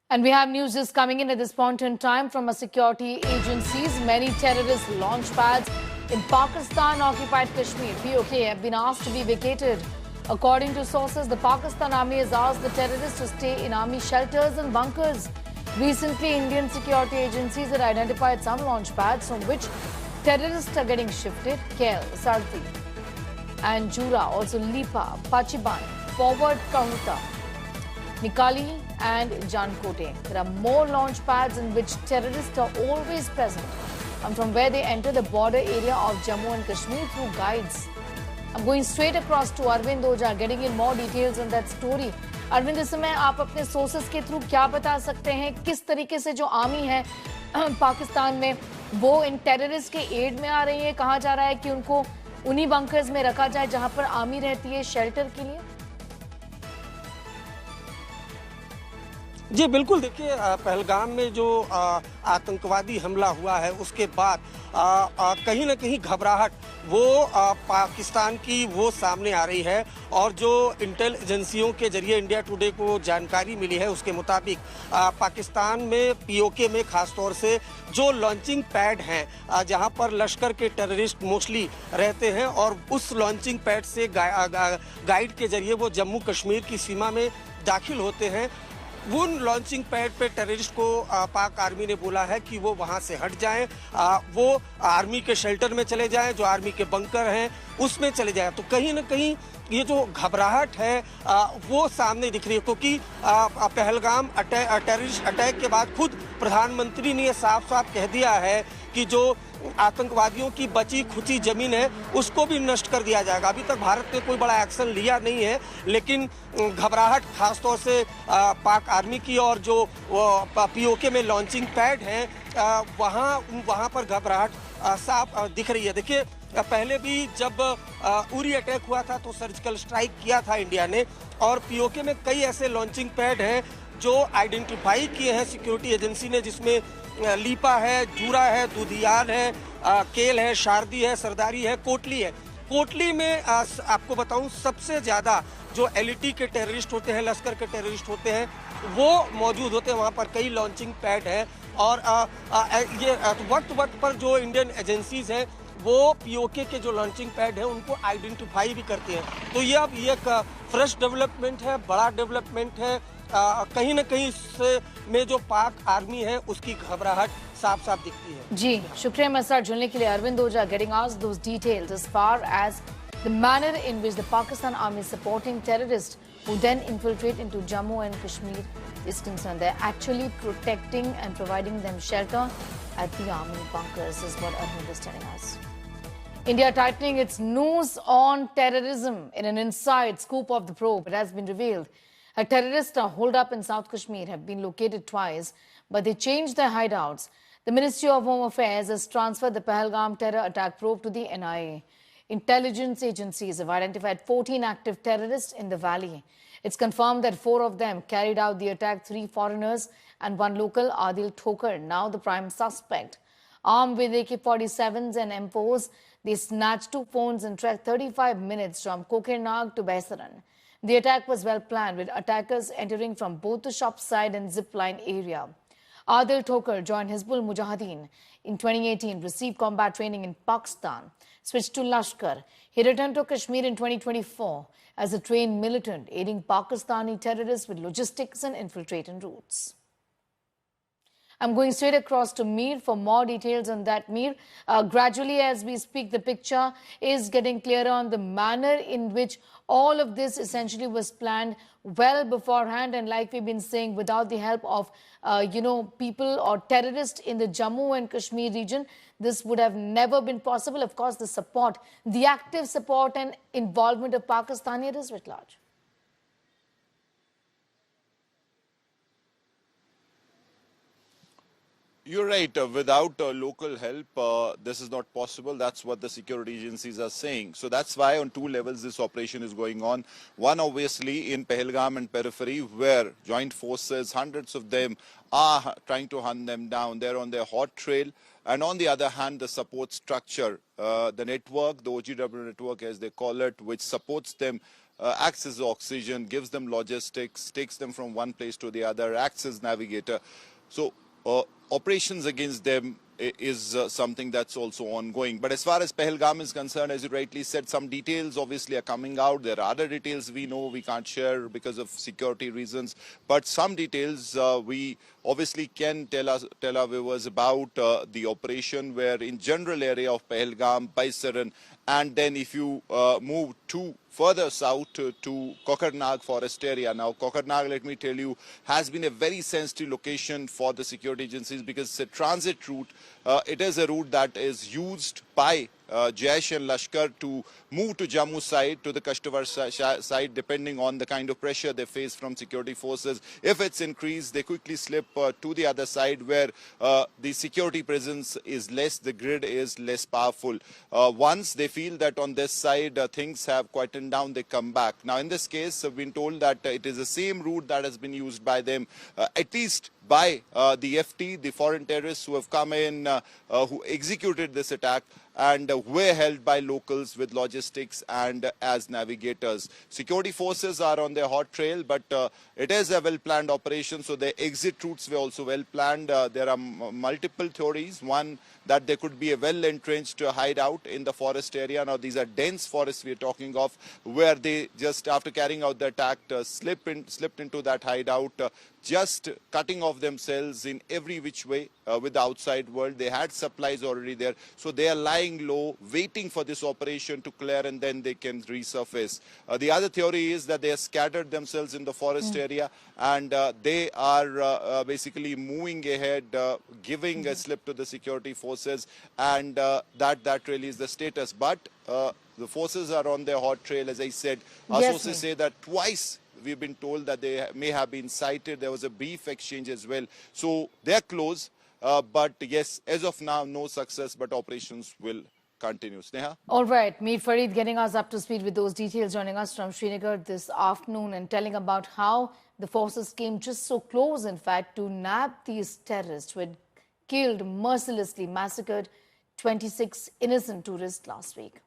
And we have news just coming in at this point in time from our security agencies. Many terrorist launch pads in Pakistan-occupied Kashmir, POK, have been asked to be vacated. According to sources, the Pakistan Army has asked the terrorists to stay in army shelters and bunkers. Recently, Indian security agencies had identified some launch pads from which terrorists are getting shifted. Kel, Sarthi, and Jura, also Lipa, Pachiban, Forward Kahuta, Nikali and Jankote. There are more launch pads in which terrorists are always present and from where they enter the border area of Jammu and Kashmir through guides. I'm going straight across to Arvind Oja, getting in more details on that story. Arvind, इस समय आप अपने sources के through क्या बता सकते हैं किस तरीके से जो आर्मी है पाकिस्तान में वो इन टेररिस्ट के एड में आ रही है? कहा जा रहा है कि उनको उन्हीं बंकर्स में रखा जाए जहां पर आर्मी रहती है शेल्टर के लिए। जी बिल्कुल, देखिए पहलगाम में जो आतंकवादी हमला हुआ है उसके बाद कहीं ना कहीं घबराहट वो पाकिस्तान की वो सामने आ रही है और जो इंटेल एजेंसियों के जरिए इंडिया टुडे को जानकारी मिली है उसके मुताबिक पाकिस्तान में पीओके में खासतौर से जो लॉन्चिंग पैड हैं जहां पर लश्कर के टेररिस्ट मोस्टली रहते हैं और उस लॉन्चिंग पैड से गाइड के जरिए वो जम्मू कश्मीर की सीमा में दाखिल होते हैं। उन लॉन्चिंग पैड पे टेररिस्ट को पाक आर्मी ने बोला है कि वो वहां से हट जाएं, वो आर्मी के शेल्टर में चले जाएं, जो आर्मी के बंकर हैं उसमें चले जाएं। तो कहीं ना कहीं ये जो घबराहट है वो सामने दिख रही है क्योंकि पहलगाम टेररिस्ट अटैक के बाद खुद प्रधानमंत्री ने ये साफ साफ कह दिया है कि जो आतंकवादियों की बची खुची जमीन है उसको भी नष्ट कर दिया जाएगा। अभी तक भारत ने कोई बड़ा एक्शन लिया नहीं है, लेकिन घबराहट खासतौर से पाक आर्मी की और जो पीओके में लॉन्चिंग पैड हैं वहाँ पर घबराहट साफ दिख रही है। देखिए पहले भी जब उरी अटैक हुआ था तो सर्जिकल स्ट्राइक किया था इंडिया ने और पीओके में कई ऐसे लॉन्चिंग पैड हैं जो आइडेंटिफाई किए हैं सिक्योरिटी एजेंसी ने, जिसमें लीपा है, जूरा है, दुधियान है, केल है, शारदी है, सरदारी है, कोटली है। कोटली में आपको बताऊं सबसे ज्यादा जो एलईटी के टेररिस्ट होते हैं, लश्कर के टेररिस्ट होते हैं वो मौजूद होते हैं। वहां पर कई लॉन्चिंग पैड है और ये वक्त पर जो इंडियन एजेंसीज हैं वो पीओके के जो लॉन्चिंग पैड है उनको आइडेंटिफाई भी करते हैं। तो ये अब ये एक फ्रेश डेवलपमेंट है, बड़ा डेवलपमेंट है। कहीं ना कहीं इससे में जो पाक आर्मी है उसकी घबराहट साफ साफ दिखती है। जी शुक्रिया मेरे साथ जुड़ने के लिए। अरविंद ओझा getting asked those details as far as the manner in which the Pakistan army is supporting terrorists who then infiltrate into Jammu and Kashmir is concerned. They're actually protecting and providing them shelter at the army bunkers is what Arvind is telling us. India tightening its noose on terrorism. In an inside scoop of the probe, it has been revealed a terrorist holed up in South Kashmir have been located twice, but they changed their hideouts. The Ministry of Home Affairs has transferred the Pahalgam terror attack probe to the NIA. Intelligence agencies have identified 14 active terrorists in the valley. It's confirmed that 4 of them carried out the attack, 3 foreigners and 1 local, Adil Thokar, now the prime suspect. Armed with AK-47s and M4s, they snatched 2 phones and trekked 35 minutes from Kokernag to Baisaran. The attack was well planned, with attackers entering from both the shop side and zipline area. Adil Thokar joined Hizbul Mujahideen in 2018, received combat training in Pakistan, switched to Lashkar. He returned to Kashmir in 2024 as a trained militant, aiding Pakistani terrorists with logistics and infiltrating routes. I'm going straight across to Mir for more details on that. Mir, gradually as we speak, the picture is getting clearer on the manner in which all of this essentially was planned well beforehand. And like we've been saying, without the help of, people or terrorists in the Jammu and Kashmir region, this would have never been possible. Of course, the support, the active support and involvement of Pakistanis writ large. You're right. Without local help, this is not possible. That's what the security agencies are saying. So that's why on 2 levels this operation is going on. One, obviously, in Pahalgam and periphery, where joint forces, hundreds of them, are trying to hunt them down. They're on their hot trail. And on the other hand, the support structure, the network, the OGW network, as they call it, which supports them acts as oxygen, gives them logistics, takes them from one place to the other, acts as navigator. So operations against them is something that's also ongoing. But as far as Pahalgam is concerned, as you rightly said, some details obviously are coming out. There are other details we know we can't share because of security reasons. But some details we obviously can tell our viewers about the operation, where in general area of Pahalgam, Baisaran, and then if you move to further south to Kokarnag forest area. Now, Kokarnag, let me tell you, has been a very sensitive location for the security agencies because it's a transit route. It is a route that is used by Jaish and Lashkar to move to Jammu side, to the Kashtawar side, depending on the kind of pressure they face from security forces. If it's increased, they quickly slip to the other side where the security presence is less, the grid is less powerful. Once they feel that on this side things have quietened down, they come back. Now, in this case, I've been told that it is the same route that has been used by them, at least by the FT, the foreign terrorists who have come in, who executed this attack, and were held by locals with logistics and as navigators. Security forces are on their hot trail, but it is a well-planned operation, so the exit routes were also well-planned. There are multiple theories. One, that there could be a well-entrenched hideout in the forest area. Now, these are dense forests we are talking of, where they just after carrying out the attack slipped into that hideout, just cutting off themselves in every which way with the outside world. They had supplies already there, so they are lying low, waiting for this operation to clear, and then they can resurface. The other theory is that they have scattered themselves in the forest area, and they are basically moving ahead, giving a slip to the security forces, and that really is the status. But the forces are on their hot trail, as I said. Our sources say that twice we've been told that they may have been sighted. There was a brief exchange as well. So they're close. But yes, as of now, no success, but operations will continue. Sneha? All right, Mir Farid getting us up to speed with those details, joining us from Srinagar this afternoon and telling about how the forces came just so close, in fact, to nab these terrorists who had killed, mercilessly massacred 26 innocent tourists last week.